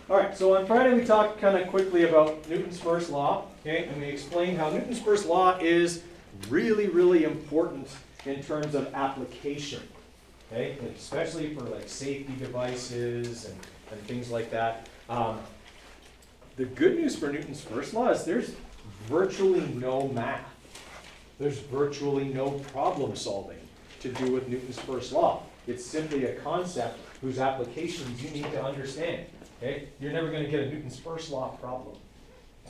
All right, so on Friday we talked kind of quickly about Newton's first law, okay, and we explained how Newton's first law is really, really important in terms of application, okay, especially for like safety devices and things like that. The good news for Newton's first law is there's virtually no math. There's virtually no problem solving to do with Newton's first law. It's simply a concept whose applications you need to understand. Okay? You're never going to get a Newton's first law problem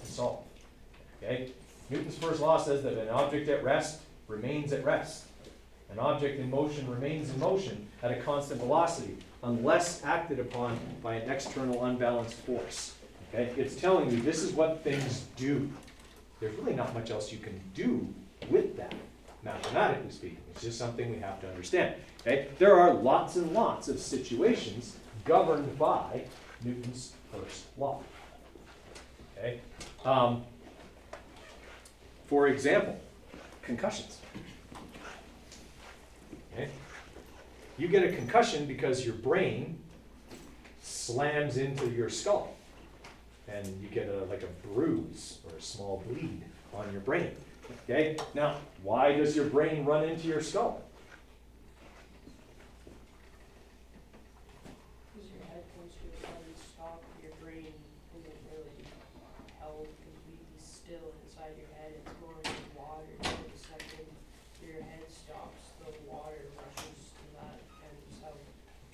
to solve. Okay? Newton's first law says that an object at rest remains at rest. An object in motion remains in motion at a constant velocity unless acted upon by an external unbalanced force. Okay? It's telling you this is what things do. There's really not much else you can do with that, mathematically speaking. It's just something we have to understand. Okay? There are lots and lots of situations governed by Newton's first law. Okay? For example, concussions. Okay? You get a concussion because your brain slams into your skull. And you get like a bruise or a small bleed on your brain. Okay? Now, why does your brain run into your skull? Because your head comes to a sudden stop, your brain isn't really held completely still inside your head. It's more like water. So the second your head stops, the water rushes to that, and it's how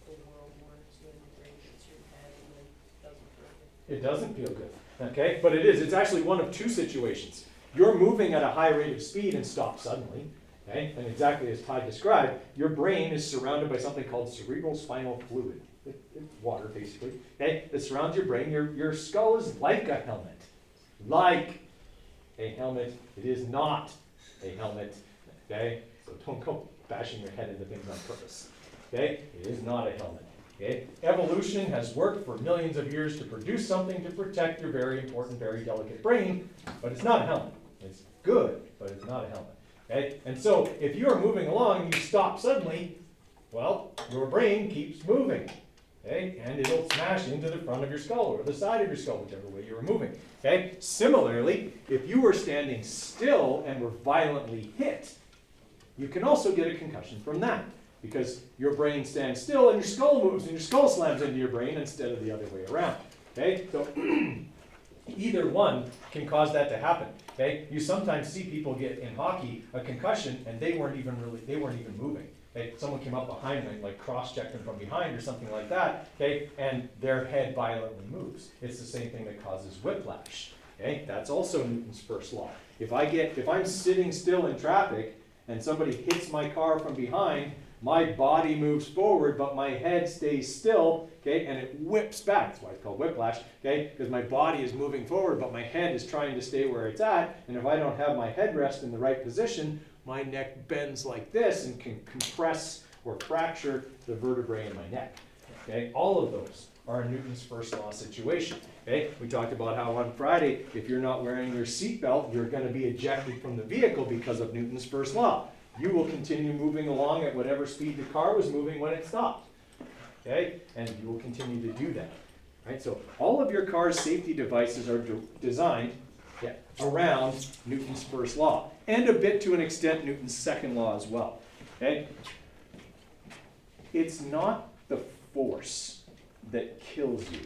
the world works when your brain hits your head and then doesn't feel it. It doesn't feel good. Okay? But it is. It's actually one of two situations. You're moving at a high rate of speed and stop suddenly. Okay? And exactly as Ty described, your brain is surrounded by something called cerebral spinal fluid. It's water, basically. Okay? That surrounds your brain. Your skull is like a helmet. Like a helmet. It is not a helmet. Okay? So don't go bashing your head into things on purpose. Okay? It is not a helmet. Okay? Evolution has worked for millions of years to produce something to protect your very important, very delicate brain, but it's not a helmet. It's good, but it's not a helmet. Okay? And so if you're moving along and you stop suddenly, well, your brain keeps moving. Okay? And it'll smash into the front of your skull or the side of your skull, whichever way you were moving. Okay? Similarly, if you were standing still and were violently hit, you can also get a concussion from that. Because your brain stands still and your skull moves and your skull slams into your brain instead of the other way around. Okay? So either one can cause that to happen. Okay? You sometimes see people get in hockey a concussion and they weren't even moving. Okay? Someone came up behind them, like cross-checked them from behind or something like that, okay, and their head violently moves. It's the same thing that causes whiplash. Okay? That's also Newton's first law. If I'm sitting still in traffic and somebody hits my car from behind, my body moves forward, but my head stays still, okay, and it whips back. That's why it's called whiplash, okay, because my body is moving forward, but my head is trying to stay where it's at, and if I don't have my headrest in the right position, my neck bends like this and can compress or fracture the vertebrae in my neck. Okay, all of those are a Newton's first law situation. Okay, we talked about how on Friday, if you're not wearing your seatbelt, you're going to be ejected from the vehicle because of Newton's first law. You will continue moving along at whatever speed the car was moving when it stopped. Okay? And you will continue to do that. Right? So all of your car's safety devices are designed around Newton's first law. And a bit to an extent Newton's second law as well. Okay? It's not the force that kills you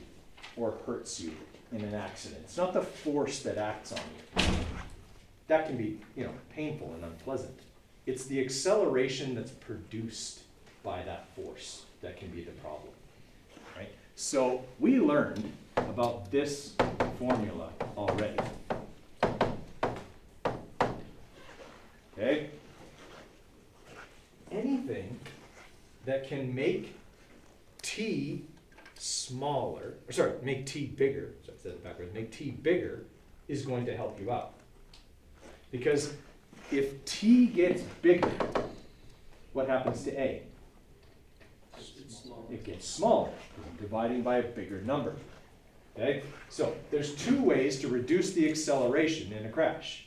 or hurts you in an accident. It's not the force that acts on you. That can be, painful and unpleasant. It's the acceleration that's produced by that force that can be the problem, right? So we learned about this formula already. Okay? Anything that can make t smaller, make t bigger, so I said it backwards, make t bigger is going to help you out. Because if t gets bigger, what happens to a? It gets smaller, dividing by a bigger number. Okay? So there's two ways to reduce the acceleration in a crash.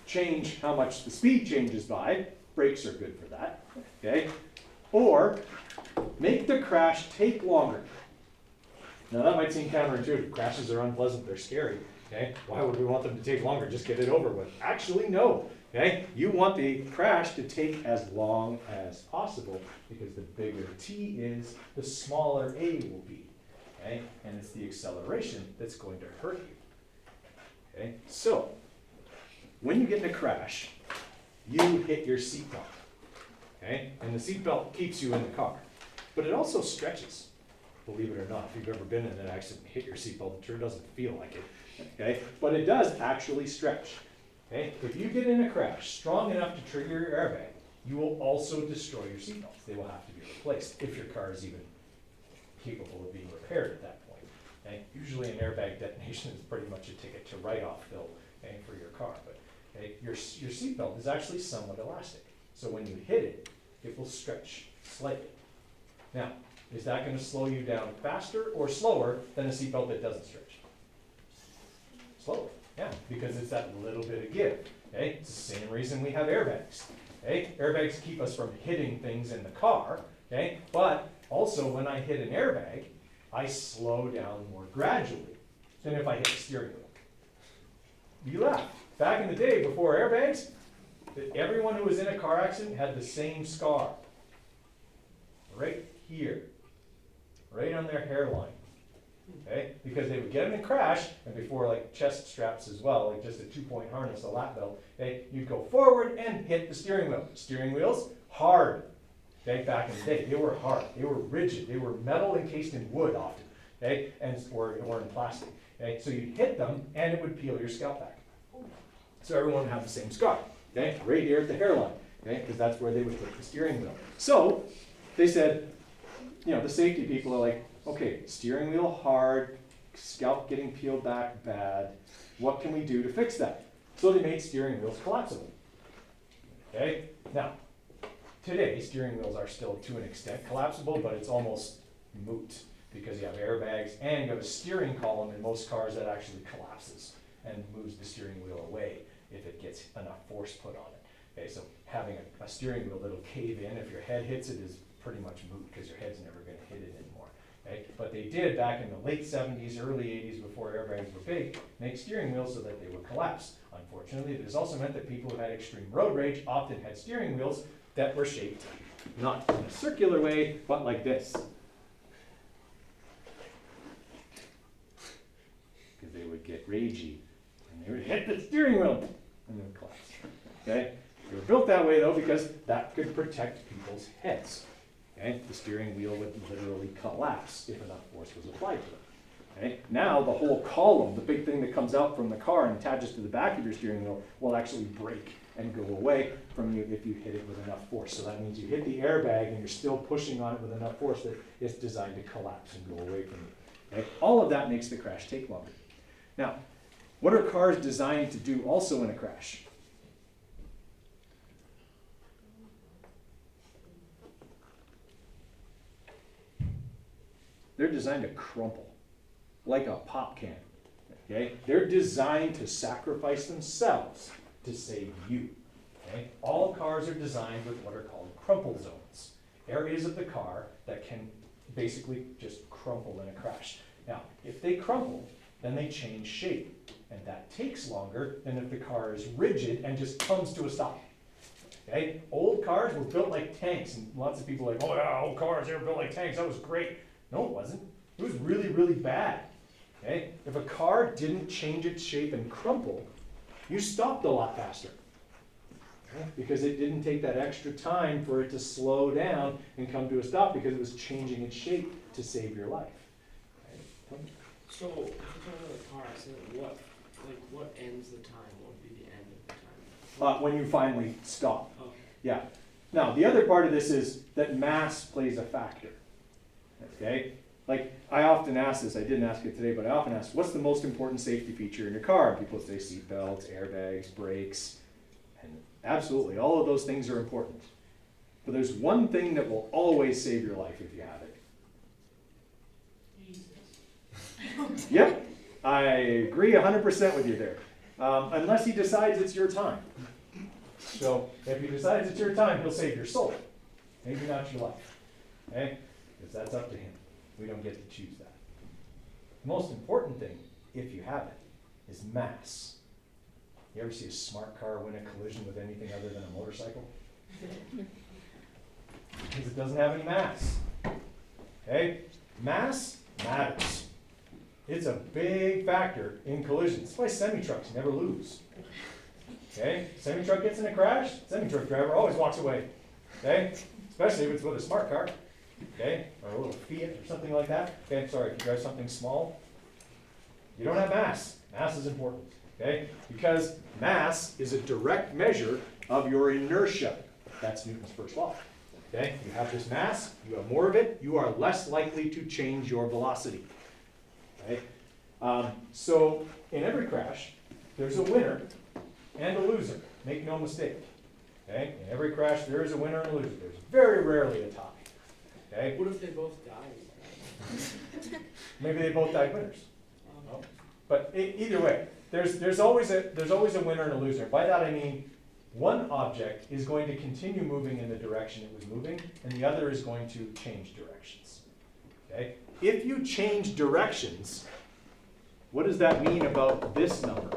Change how much the speed changes by. Brakes are good for that. Okay? Or make the crash take longer. Now that might seem counterintuitive. Crashes are unpleasant, they're scary. Okay? Why would we want them to take longer? Just get it over with. Actually, no. Okay? You want the crash to take as long as possible because the bigger T is, the smaller A will be. Okay? And it's the acceleration that's going to hurt you. Okay? So, when you get in a crash, you hit your seatbelt. Okay? And the seatbelt keeps you in the car. But it also stretches, believe it or not. If you've ever been in an accident and hit your seatbelt, it sure doesn't feel like it. Okay? But it does actually stretch. Okay? If you get in a crash strong enough to trigger your airbag, you will also destroy your seatbelts. They will have to be replaced if your car is even capable of being repaired at that point. Okay? Usually an airbag detonation is pretty much a ticket to write-off bill, okay, for your car. But okay, your seatbelt is actually somewhat elastic. So when you hit it, it will stretch slightly. Now, is that going to slow you down faster or slower than a seatbelt that doesn't stretch? Slower, yeah, because it's that little bit of give. Okay? It's the same reason we have airbags. Okay? Airbags keep us from hitting things in the car, okay? But also when I hit an airbag, I slow down more gradually than if I hit the steering wheel. You laugh. Back in the day, before airbags, everyone who was in a car accident had the same scar. Right here. Right on their hairline. Okay? Because they would get in a crash, and before like chest straps as well, like just a 2-point harness, a lap belt, okay, you'd go forward and hit the steering wheel. Steering wheels, hard. Okay, back in the day, they were hard, they were rigid, they were metal encased in wood often, okay, and or in plastic. Okay, so you'd hit them and it would peel your scalp back. So everyone would have the same scar, okay, right here at the hairline, okay, because that's where they would put the steering wheel. So they said, you know, the safety people are like, okay, steering wheel hard, scalp getting peeled back bad. What can we do to fix that? So they made steering wheels collapsible. Okay, now. Today, steering wheels are still, to an extent, collapsible, but it's almost moot because you have airbags and you have a steering column in most cars that actually collapses and moves the steering wheel away if it gets enough force put on it. Okay, so having a steering wheel that'll cave in if your head hits it is pretty much moot because your head's never going to hit it anymore. Okay? But they did back in the late 70s, early 80s, before airbags were big, make steering wheels so that they would collapse. Unfortunately, this also meant that people who had extreme road rage often had steering wheels that were shaped not in a circular way, but like this. Because they would get ragey, and they would hit the steering wheel, and they would collapse. Okay? They were built that way, though, because that could protect people's heads. Okay? The steering wheel would literally collapse if enough force was applied to it. Okay? Now, the whole column, the big thing that comes out from the car and attaches to the back of your steering wheel, will actually break and go away from you if you hit it with enough force. So that means you hit the airbag and you're still pushing on it with enough force that it's designed to collapse and go away from you. Okay? All of that makes the crash take longer. Now, what are cars designed to do also in a crash? They're designed to crumple like a pop can. Okay? They're designed to sacrifice themselves to save you. Okay? All cars are designed with what are called crumple zones, areas of the car that can basically just crumple in a crash. Now, if they crumple, then they change shape, and that takes longer than if the car is rigid and just comes to a stop. Okay? Old cars were built like tanks, and lots of people are like, oh yeah, old cars, they were built like tanks, that was great. No, it wasn't. It was really, really bad. Okay? If a car didn't change its shape and crumple, you stopped a lot faster. Okay? Because it didn't take that extra time for it to slow down and come to a stop because it was changing its shape to save your life. Okay? So, if you're talking about a car accident, what ends the time? What would be the end of the time? When you finally stop. Okay. Yeah. Now, the other part of this is that mass plays a factor. Okay? Like, I often ask this, I didn't ask it today, but I often ask, what's the most important safety feature in your car? And people say seat belts, airbags, brakes, and absolutely, all of those things are important. But there's one thing that will always save your life if you have it. Yep, I agree 100% with you there. Unless he decides it's your time. So, if he decides it's your time, he'll save your soul. Maybe not your life. Okay? because that's up to him. We don't get to choose that. The most important thing, if you have it, is mass. You ever see a smart car win a collision with anything other than a motorcycle? Because it doesn't have any mass. Okay? Mass matters. It's a big factor in collisions. That's why semi-trucks never lose. Okay? Semi-truck gets in a crash, semi-truck driver always walks away. Okay? Especially if it's with a smart car. Okay? Or a little Fiat or something like that. Okay, sorry, if you drive something small, you don't have mass. Mass is important. Okay? Because mass is a direct measure of your inertia. That's Newton's first law. Okay? You have this mass, you have more of it, you are less likely to change your velocity. Okay? So in every crash, there's a winner and a loser. Make no mistake. Okay? In every crash, there is a winner and a loser. There's very rarely a tie. Okay? What if they both die? Maybe they both died winners. But either way, there's always a winner and a loser. By that I mean one object is going to continue moving in the direction it was moving, and the other is going to change directions. Okay? If you change directions, what does that mean about this number?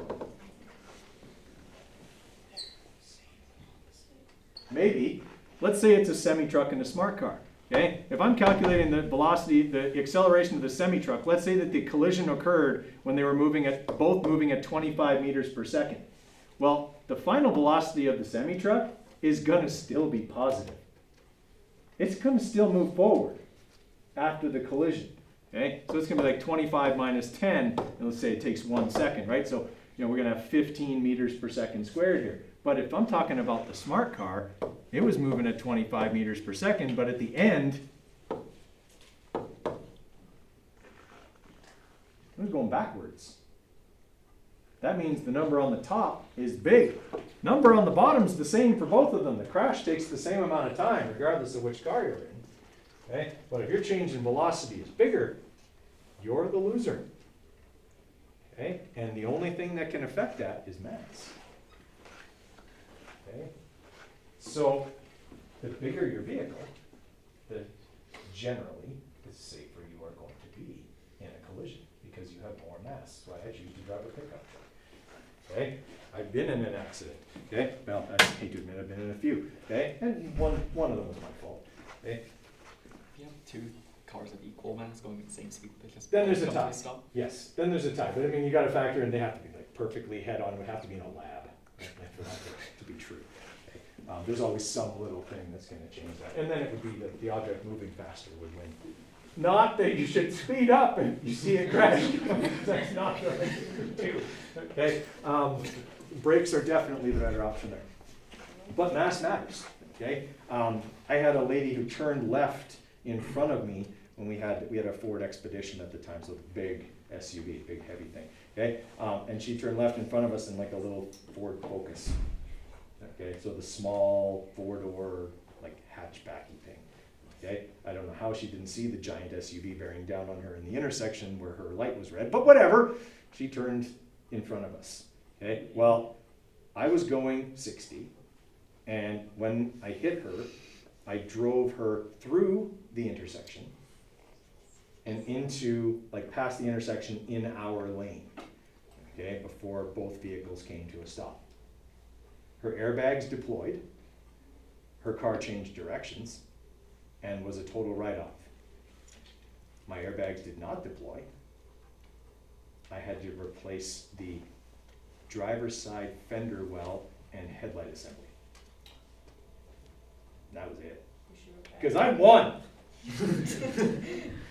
Maybe, let's say it's a semi-truck and a smart car. Okay? If I'm calculating the velocity, the acceleration of the semi-truck, let's say that the collision occurred when they were both moving at 25 meters per second. Well, the final velocity of the semi-truck is going to still be positive. It's going to still move forward after the collision. Okay? So it's going to be like 25 minus 10, and let's say it takes 1 second, right? So we're going to have 15 meters per second squared here. But if I'm talking about the smart car, it was moving at 25 meters per second, but at the end, it was going backwards. That means the number on the top is big. Number on the bottom is the same for both of them. The crash takes the same amount of time, regardless of which car you're in. Okay? But if your change in velocity is bigger, you're the loser. Okay? And the only thing that can affect that is mass. Okay? So, the bigger your vehicle, the generally, the safer you are going to be in a collision, because you have more mass. That's why I choose to drive a pickup truck. Okay? I've been in an accident. Okay? Well, I hate to admit I've been in a few. Okay? And one of them was my fault. Okay? If you have two cars of equal mass going at the same speed, they just Then there's a don't tie. stop. Yes, then there's a tie. But I mean, you got to factor in, they have to be like perfectly head on. It would have to be in a lab, right, for that to be true. Okay? There's always some little thing that's going to change that. And then it would be that the object moving faster would win. Not that you should speed up if you see a crash. That's not the right thing to do. Okay? Brakes are definitely the better option there. But mass matters. Okay? I had a lady who turned left in front of me when we had a Ford Expedition at the time, so big SUV, big heavy thing. Okay? And she turned left in front of us in like a little Ford Focus. Okay? So the small four-door like hatchbacky thing. Okay? I don't know how she didn't see the giant SUV bearing down on her in the intersection where her light was red, but whatever. She turned in front of us. Okay? Well, I was going 60, and when I hit her, I drove her through the intersection and into, like, past the intersection in our lane, okay, before both vehicles came to a stop. Her airbags deployed, her car changed directions, and was a total write-off. My airbags did not deploy. I had to replace the driver's side fender well and headlight assembly. That was it. Because I won.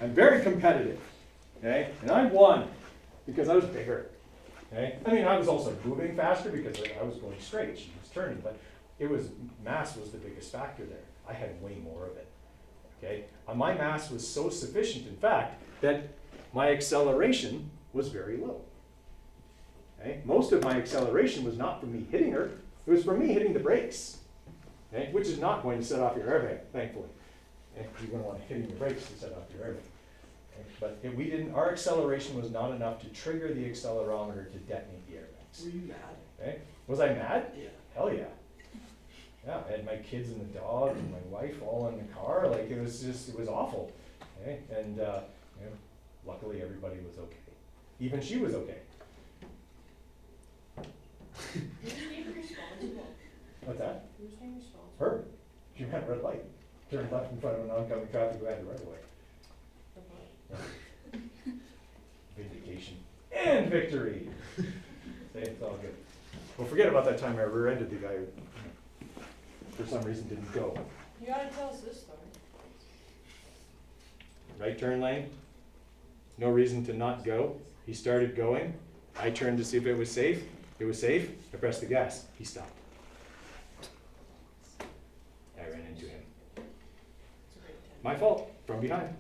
I'm very competitive, okay? And I won because I was bigger, okay? I mean, I was also moving faster because I was going straight. She was turning, but mass was the biggest factor there. I had way more of it, okay? My mass was so sufficient, in fact, that my acceleration was very low. Okay? Most of my acceleration was not from me hitting her, it was from me hitting the brakes, okay? Which is not going to set off your airbag, thankfully. Okay? You're going to want to hit your brakes to set off your airbag. Okay? But our acceleration was not enough to trigger the accelerometer to detonate the airbags. Were you mad? Okay? Was I mad? Yeah. Hell yeah. Yeah, I had my kids and the dog and my wife all in the car. Like, it was awful. Okay, and luckily everybody was okay. Even she was okay. Who's being responsible? What's that? Who's being responsible? Her. She ran a red light. Turned left in front of an oncoming traffic who had the right of way. Vindication and victory. Say it's all good. Well, forget about that time I rear-ended the guy who, for some reason, didn't go. You gotta tell us this story. Right turn lane. No reason to not go. He started going. I turned to see if it was safe. It was safe. I pressed the gas. He stopped. I ran into him. It's a great tip. My fault. From behind.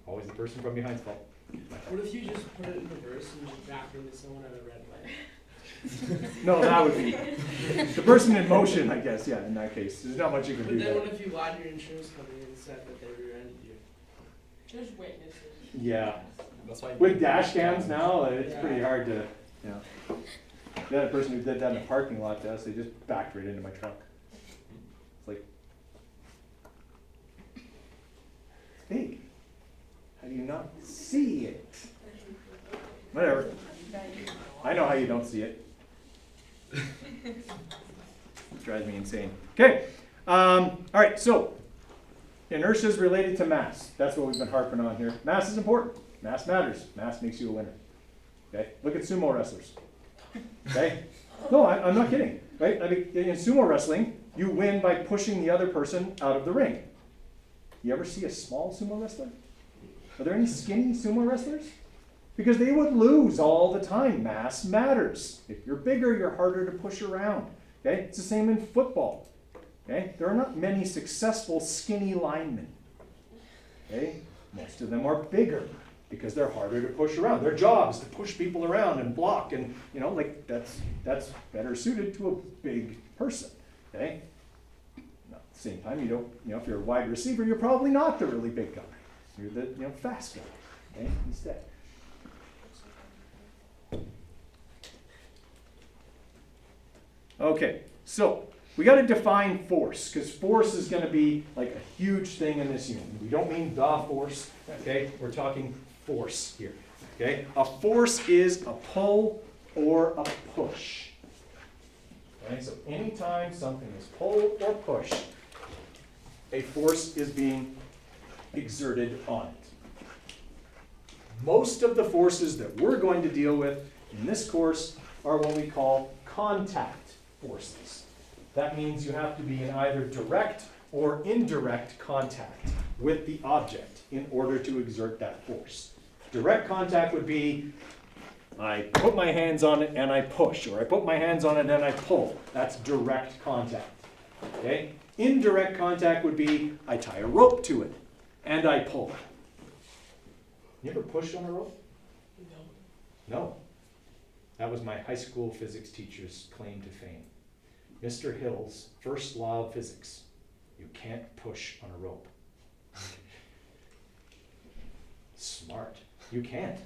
Always the person from behind's fault. My fault. What if you just put it in reverse and just backed into someone at a red light? No, that would be the person in motion, I guess. Yeah, in that case, there's not much you can But do then there. what if you lied to your insurance company and said that they rear-ended you? There's witnesses. Yeah. That's why. With dash cams now, it's Yeah. pretty hard to, The other person who did that in the parking lot to us, they just backed right into my truck. It's like, it's big. How do you not see it? Whatever. I know how you don't see it. Drives me insane. Okay. All right, so inertia is related to mass. That's what we've been harping on here. Mass is important. Mass matters. Mass makes you a winner. Okay? Look at sumo wrestlers. Okay? No, I'm not kidding. Right? I mean, in sumo wrestling, you win by pushing the other person out of the ring. You ever see a small sumo wrestler? Are there any skinny sumo wrestlers? Because they would lose all the time. Mass matters. If you're bigger, you're harder to push around. Okay? It's the same in football. Okay? There are not many successful skinny linemen. Okay? Most of them are bigger because they're harder to push around. Their job is to push people around and block, and that's better suited to a big person. Okay? Now, at the same time, you don't, if you're a wide receiver, you're probably not the really big guy. You're the fast guy. Okay? Instead. Okay, so we got to define force, because force is going to be like a huge thing in this unit. We don't mean the force, okay? We're talking force here, okay? A force is a pull or a push. Okay, so anytime something is pulled or pushed, a force is being exerted on it. Most of the forces that we're going to deal with in this course are what we call contact forces. That means you have to be in either direct or indirect contact with the object in order to exert that force. Direct contact would be, I put my hands on it and I push, or I put my hands on it and I pull. That's direct contact. Okay? Indirect contact would be, I tie a rope to it and I pull. You ever pushed on a rope? No. No. That was my high school physics teacher's claim to fame. Mr. Hill's first law of physics: you can't push on a rope. Smart. You can't.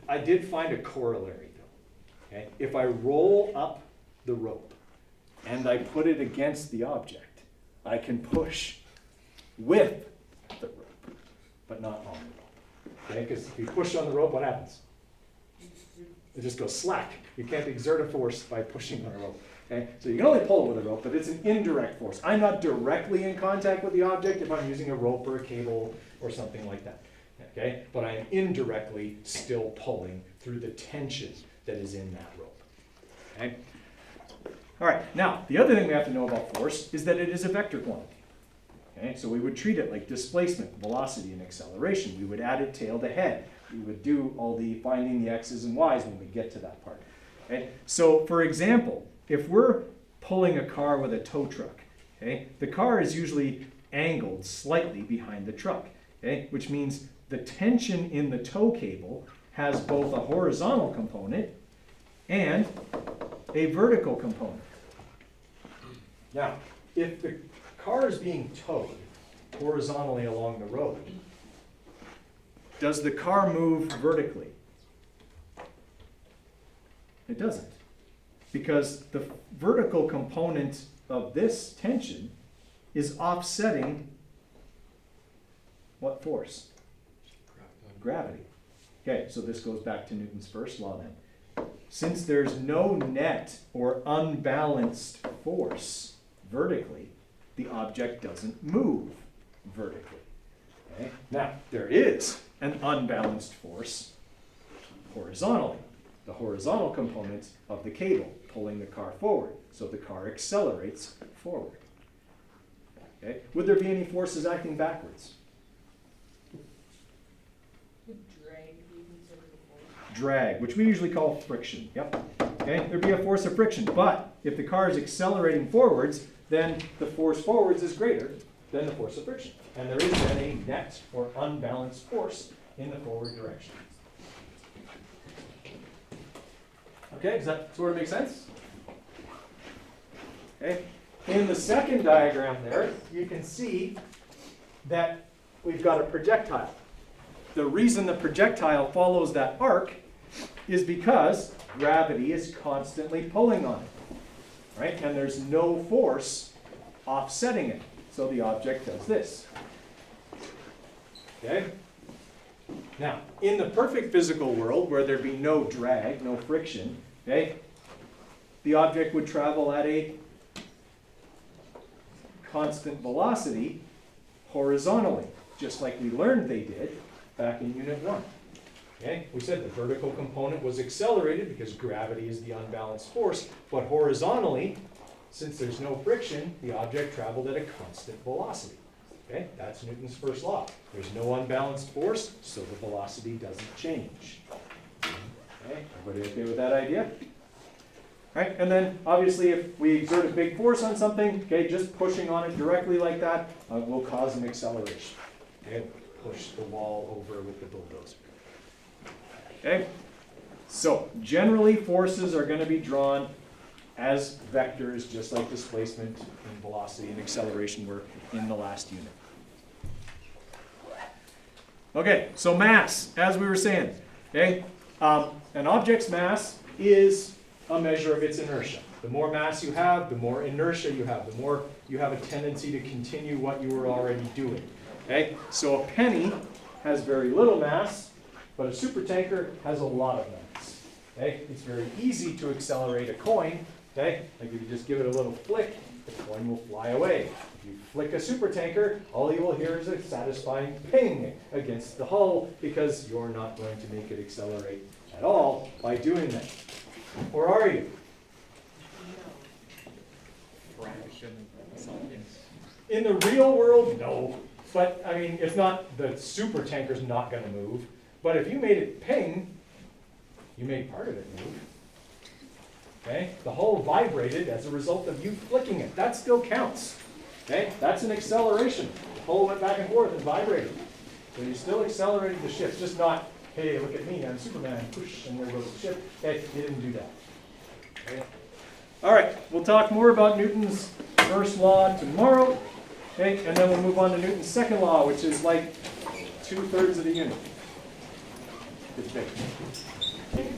I did find a corollary though. Okay? If I roll up the rope and I put it against the object, I can push with the rope, but not on the rope. Okay? Because if you push on the rope, what happens? It just goes slack. You can't exert a force by pushing on a rope. Okay? So you can only pull it with a rope, but it's an indirect force. I'm not directly in contact with the object if I'm using a rope or a cable or something like that. Okay? But I am indirectly still pulling through the tension that is in that rope. Okay? All right, now, the other thing we have to know about force is that it is a vector quantity. Okay? So we would treat it like displacement, velocity, and acceleration. We would add it tail to head. We would do all the finding the x's and y's when we get to that part. Okay? So, for example, if we're pulling a car with a tow truck, okay, the car is usually angled slightly behind the truck, okay, which means the tension in the tow cable has both a horizontal component and a vertical component. Now, if the car is being towed horizontally along the road, does the car move vertically? It doesn't. Because the vertical component of this tension is offsetting What force? Gravity. Okay, so this goes back to Newton's first law then. Since there's no net or unbalanced force vertically, the object doesn't move vertically. Okay? Now, there is an unbalanced force horizontally. The horizontal component of the cable pulling the car forward. So the car accelerates forward. Okay? Would there be any forces acting backwards? Drag, you consider the force. Drag, which we usually call friction. Yep. Okay, there'd be a force of friction, but if the car is accelerating forwards, then the force forwards is greater than the force of friction. And there is then a net or unbalanced force in the forward direction. Okay, does that sort of make sense? Okay. In the second diagram there, you can see that we've got a projectile. The reason the projectile follows that arc is because gravity is constantly pulling on it, right? And there's no force offsetting it. So the object does this. Okay? Now, in the perfect physical world where there'd be no drag, no friction, okay, the object would travel at a constant velocity horizontally, just like we learned they did back in Unit 1. Okay? We said the vertical component was accelerated because gravity is the unbalanced force, but horizontally, since there's no friction, the object traveled at a constant velocity. Okay? That's Newton's first law. There's no unbalanced force, so the velocity doesn't change. Okay? Everybody okay with that idea? Right? And then, obviously, if we exert a big force on something, okay, just pushing on it directly like that will cause an acceleration. Okay? Push the wall over with the bulldozer. Okay? So, generally, forces are going to be drawn as vectors, just like displacement and velocity and acceleration were in the last unit. Okay, so mass, as we were saying. Okay? An object's mass is a measure of its inertia. The more mass you have, the more inertia you have, the more you have a tendency to continue what you were already doing. Okay? So a penny has very little mass, but a supertanker has a lot of mass. Okay? It's very easy to accelerate a coin. Okay? Like if you just give it a little flick, the coin will fly away. If you flick a supertanker, all you will hear is a satisfying ping against the hull because you're not going to make it accelerate at all by doing that. Or are you? Fraction of something. In the real world, no. But, I mean, it's not, the super tanker's not going to move. But if you made it ping, you made part of it move. Okay? The hull vibrated as a result of you flicking it. That still counts. Okay? That's an acceleration. The hull went back and forth and vibrated. So you still accelerated the ship, just not, hey, look at me, I'm Superman, push, and there goes the ship. Okay, you didn't do that. Okay? All right, we'll talk more about Newton's first law tomorrow. Okay, and then we'll move on to Newton's second law, which is like 2/3 of the unit. It's big.